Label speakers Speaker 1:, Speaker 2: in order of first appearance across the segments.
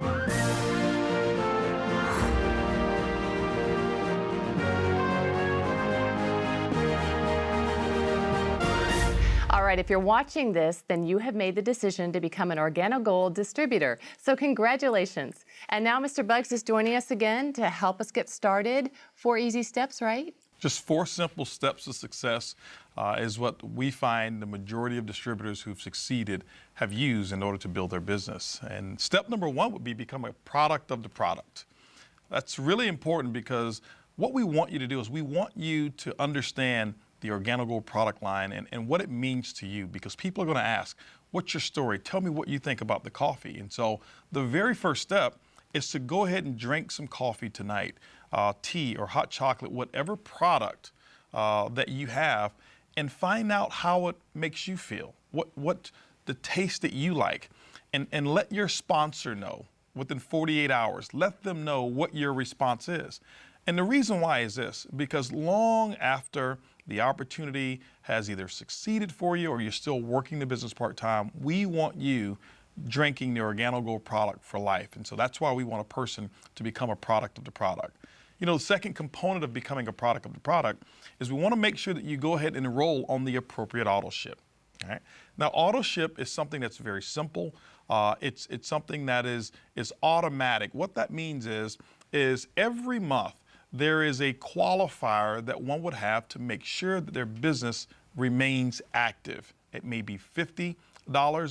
Speaker 1: All right, if you're watching this, then you have made the decision to become an Organo Gold distributor. So congratulations. And now Mr. Buggs is joining us again to help us get started. 4 easy steps, right?
Speaker 2: Just 4 simple steps to success is what we find the majority of distributors who've succeeded have used in order to build their business. And step number 1 would be become a product of the product. That's really important because what we want you to do is we want you to understand the Organo Gold product line and what it means to you, because people are going to ask, what's your story? Tell me what you think about the coffee. And so the very first step is to go ahead and drink some coffee tonight, tea or hot chocolate, whatever product that you have, and find out how it makes you feel, what the taste that you like, and let your sponsor know within 48 hours. Let them know what your response is. And the reason why is this, because long after the opportunity has either succeeded for you or you're still working the business part-time, we want you drinking the Organo Gold product for life. And so that's why we want a person to become a product of the product. You know, the second component of becoming a product of the product is we want to make sure that you go ahead and enroll on the appropriate auto ship. All right? Now, auto ship is something that's very simple. It's something that is automatic. What that means is every month there is a qualifier that one would have to make sure that their business remains active. It may be $50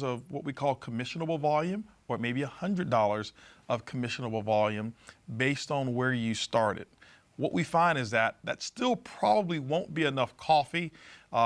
Speaker 2: of what we call commissionable volume, or it may be $100 of commissionable volume based on where you started. What we find is that still probably won't be enough coffee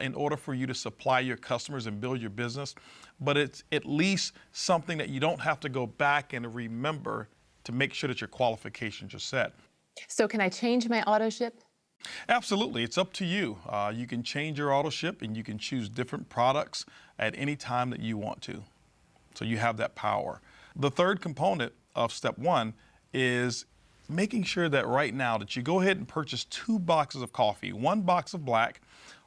Speaker 2: in order for you to supply your customers and build your business, but it's at least something that you don't have to go back and remember to make sure that your qualifications are set.
Speaker 1: So can I change my auto ship?
Speaker 2: Absolutely. It's up to you. You can change your auto ship and you can choose different products at any time that you want to. So you have that power. The third component of step 1 is making sure that right now that you go ahead and purchase 2 boxes of coffee, 1 box of black,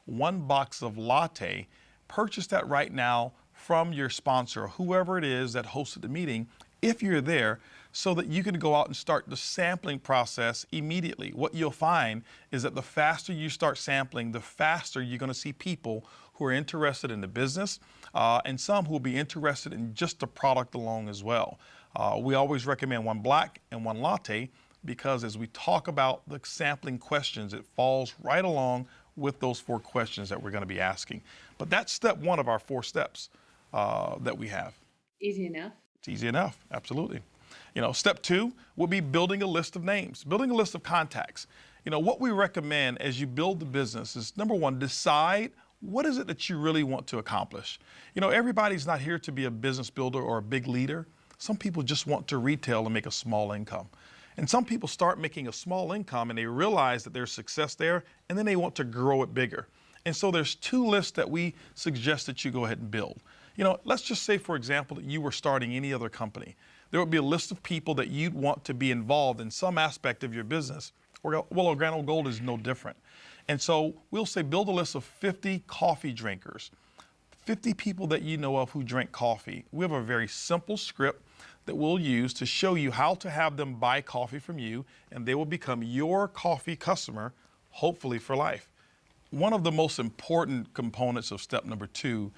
Speaker 2: 1 box of latte. Purchase that right now from your sponsor, whoever it is that hosted the meeting, if you're there, so that you can go out and start the sampling process immediately. What you'll find is that the faster you start sampling, the faster you're going to see people who are interested in the business and some who will be interested in just the product alone as well. We always recommend 1 black and 1 latte because as we talk about the sampling questions, it falls right along with those 4 questions that we're going to be asking. But that's step 1 of our 4 steps that we have.
Speaker 1: Easy enough.
Speaker 2: It's easy enough, absolutely. You know, step 2 will be building a list of names, building a list of contacts. You know, what we recommend as you build the business is, number 1, decide what is it that you really want to accomplish. You know, everybody's not here to be a business builder or a big leader. Some people just want to retail and make a small income. And some people start making a small income and they realize that there's success there and then they want to grow it bigger. And so there's 2 lists that we suggest that you go ahead and build. You know, let's just say, for example, that you were starting any other company. There would be a list of people that you'd want to be involved in some aspect of your business. Well, Organo Gold is no different. And so we'll say build a list of 50 coffee drinkers, 50 people that you know of who drink coffee. We have a very simple script that we'll use to show you how to have them buy coffee from you, and they will become your coffee customer, hopefully for life. One of the most important components of step number 2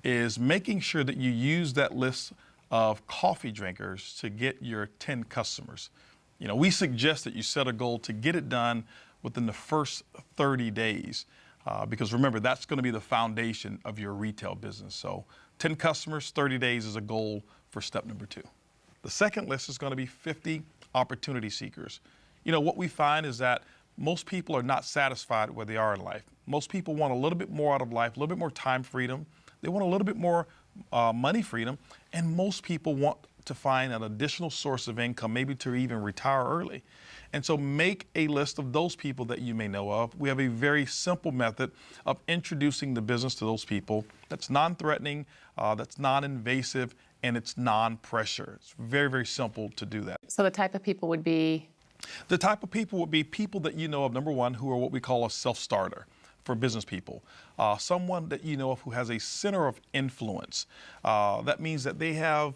Speaker 2: is making sure that you use that list of coffee drinkers to get your 10 customers. You know, we suggest that you set a goal to get it done within the first 30 days because remember, that's going to be the foundation of your retail business. So 10 customers, 30 days is a goal for step number 2. The second list is going to be 50 opportunity seekers. You know, what we find is that most people are not satisfied where they are in life. Most people want a little bit more out of life, a little bit more time freedom. They want a little bit more money freedom, and most people want to find an additional source of income, maybe to even retire early. And so make a list of those people that you may know of. We have a very simple method of introducing the business to those people that's non-threatening, that's non-invasive, and it's non-pressure. It's very, very simple to do that.
Speaker 1: So the type of people would be?
Speaker 2: The type of people would be people that you know of, number 1, who are what we call a self-starter for business people. Someone that you know of who has a center of influence. That means that they have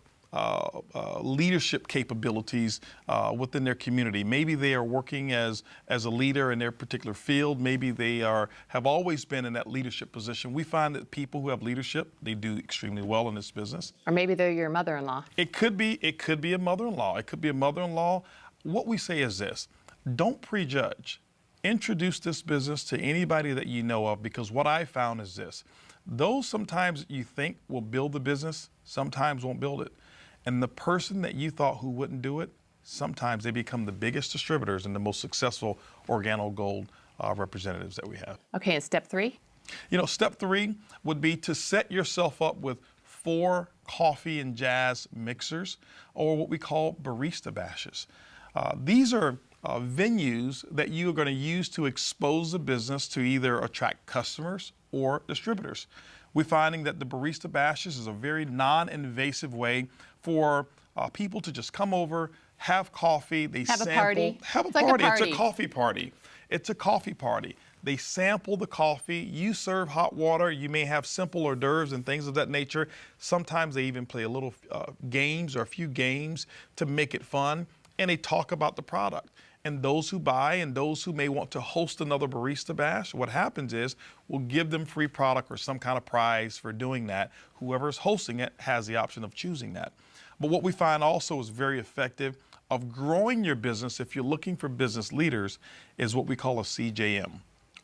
Speaker 2: leadership capabilities within their community. Maybe they are working as a leader in their particular field. Maybe they have always been in that leadership position. We find that people who have leadership, they do extremely well in this business.
Speaker 1: Or maybe they're your mother-in-law.
Speaker 2: It could be a mother-in-law. It could be a mother-in-law. What we say is this: don't prejudge. Introduce this business to anybody that you know of, because what I found is this: those sometimes you think will build the business, sometimes won't build it. And the person that you thought who wouldn't do it, sometimes they become the biggest distributors and the most successful Organo Gold representatives that we have.
Speaker 1: Okay, and step 3?
Speaker 2: Step 3 would be to set yourself up with 4 coffee and jazz mixers, or what we call barista bashes. These are venues that you are going to use to expose the business to either attract customers or distributors. We're finding that the barista bashes is a very non-invasive way for people to just come over, have coffee, they
Speaker 1: have
Speaker 2: sample,
Speaker 1: a party.
Speaker 2: have a
Speaker 1: It's like
Speaker 2: party.
Speaker 1: a party.
Speaker 2: It's a coffee party. It's a coffee party. They sample the coffee. You serve hot water. You may have simple hors d'oeuvres and things of that nature. Sometimes they even play a little games or a few games to make it fun, and they talk about the product. And those who buy and those who may want to host another barista bash, what happens is we'll give them free product or some kind of prize for doing that. Whoever's hosting it has the option of choosing that. But what we find also is very effective of growing your business, if you're looking for business leaders, is what we call a CJM,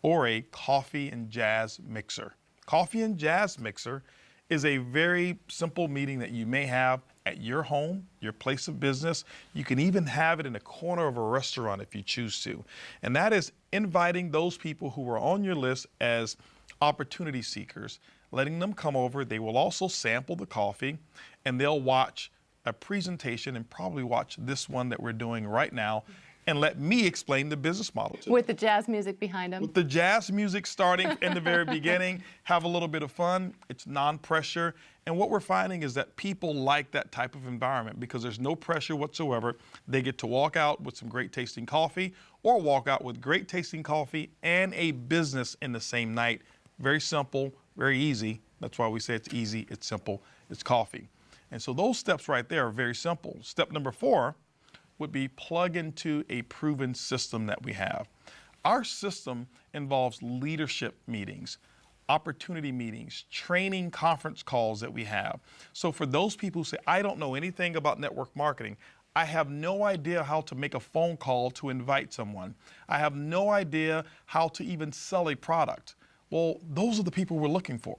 Speaker 2: or a coffee and jazz mixer. Coffee and jazz mixer is a very simple meeting that you may have at your home, your place of business. You can even have it in a corner of a restaurant if you choose to. And that is inviting those people who are on your list as opportunity seekers, letting them come over. They will also sample the coffee, and they'll watch a presentation and probably watch this one that we're doing right now, and let me explain the business model to them.
Speaker 1: With the jazz music behind them?
Speaker 2: With the jazz music starting in the very beginning, have a little bit of fun. It's non-pressure. And what we're finding is that people like that type of environment because there's no pressure whatsoever. They get to walk out with some great tasting coffee, or walk out with great tasting coffee and a business in the same night. Very simple, very easy. That's why we say it's easy, it's simple, it's coffee. And so those steps right there are very simple. Step number 4 would be plug into a proven system that we have. Our system involves leadership meetings, opportunity meetings, training conference calls that we have. So for those people who say, I don't know anything about network marketing, I have no idea how to make a phone call to invite someone, I have no idea how to even sell a product. Well, those are the people we're looking for,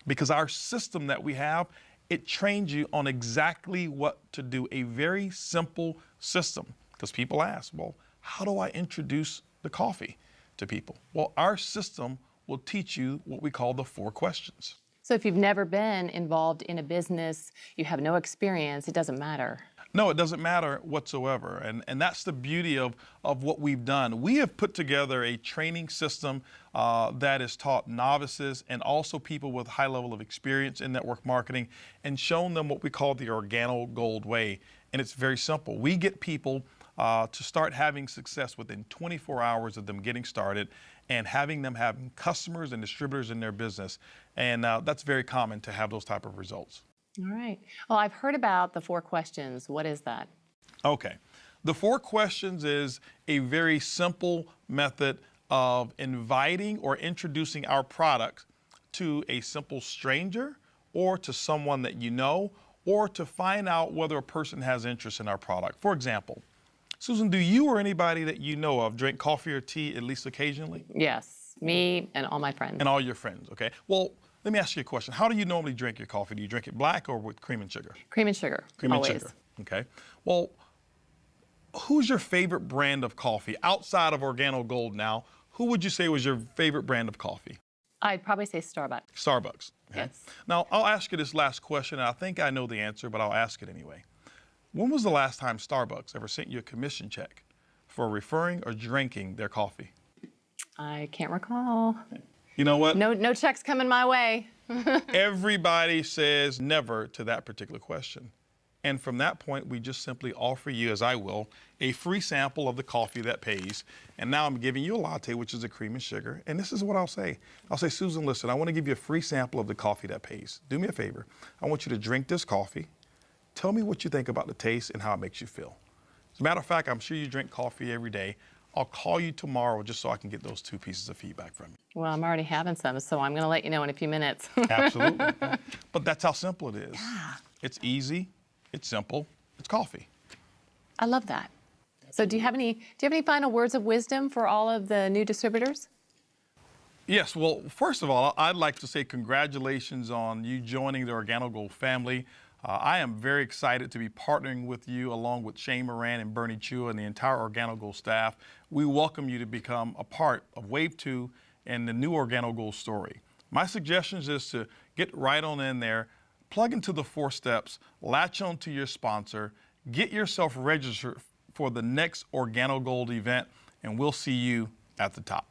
Speaker 2: because our system that we have, it trains you on exactly what to do, a very simple system. Because people ask, well, how do I introduce the coffee to people? Well, our system will teach you what we call the 4 questions.
Speaker 1: So if you've never been involved in a business, you have no experience, it doesn't matter.
Speaker 2: No, it doesn't matter whatsoever. And that's the beauty of what we've done. We have put together a training system that is taught novices and also people with high level of experience in network marketing, and shown them what we call the Organo Gold way. And it's very simple. We get people to start having success within 24 hours of them getting started, and having them having customers and distributors in their business. And that's very common to have those type of results.
Speaker 1: All right. Well, I've heard about the 4 questions. What is that?
Speaker 2: Okay. The 4 questions is a very simple method of inviting or introducing our product to a simple stranger, or to someone that you know, or to find out whether a person has interest in our product. For example, Susan, do you or anybody that you know of drink coffee or tea at least occasionally?
Speaker 1: Yes, me and all my friends.
Speaker 2: And all your friends, okay. Well, let me ask you a question. How do you normally drink your coffee? Do you drink it black or with cream and sugar?
Speaker 1: Cream and sugar,
Speaker 2: Cream
Speaker 1: always.
Speaker 2: and sugar, okay. Well, who's your favorite brand of coffee outside of Organo Gold now? Who would you say was your favorite brand of coffee?
Speaker 1: I'd probably say Starbucks.
Speaker 2: Starbucks, okay.
Speaker 1: Yes.
Speaker 2: Now, I'll ask you this last question, and I think I know the answer, but I'll ask it anyway. When was the last time Starbucks ever sent you a commission check for referring or drinking their coffee?
Speaker 1: I can't recall.
Speaker 2: You know what?
Speaker 1: No checks coming my way.
Speaker 2: Everybody says never to that particular question. And from that point, we just simply offer you, as I will, a free sample of the coffee that pays. And now I'm giving you a latte, which is a cream and sugar. And this is what I'll say. I'll say, Susan, listen, I want to give you a free sample of the coffee that pays. Do me a favor. I want you to drink this coffee, Tell me what you think about the taste and how it makes you feel. As a matter of fact, I'm sure you drink coffee every day. I'll call you tomorrow just so I can get those 2 pieces of feedback from you.
Speaker 1: Well, I'm already having some, so I'm going to let you know in a few minutes.
Speaker 2: Absolutely. But that's how simple it is.
Speaker 1: Yeah.
Speaker 2: It's easy, it's simple, it's coffee.
Speaker 1: I love that. So do you have any final words of wisdom for all of the new distributors?
Speaker 2: Yes, well, first of all, I'd like to say congratulations on you joining the Organo Gold family. I am very excited to be partnering with you along with Shane Moran and Bernie Chua and the entire Organo Gold staff. We welcome you to become a part of Wave 2 and the new Organo Gold story. My suggestion is to get right on in there, plug into the 4 steps, latch on to your sponsor, get yourself registered for the next Organo Gold event, and we'll see you at the top.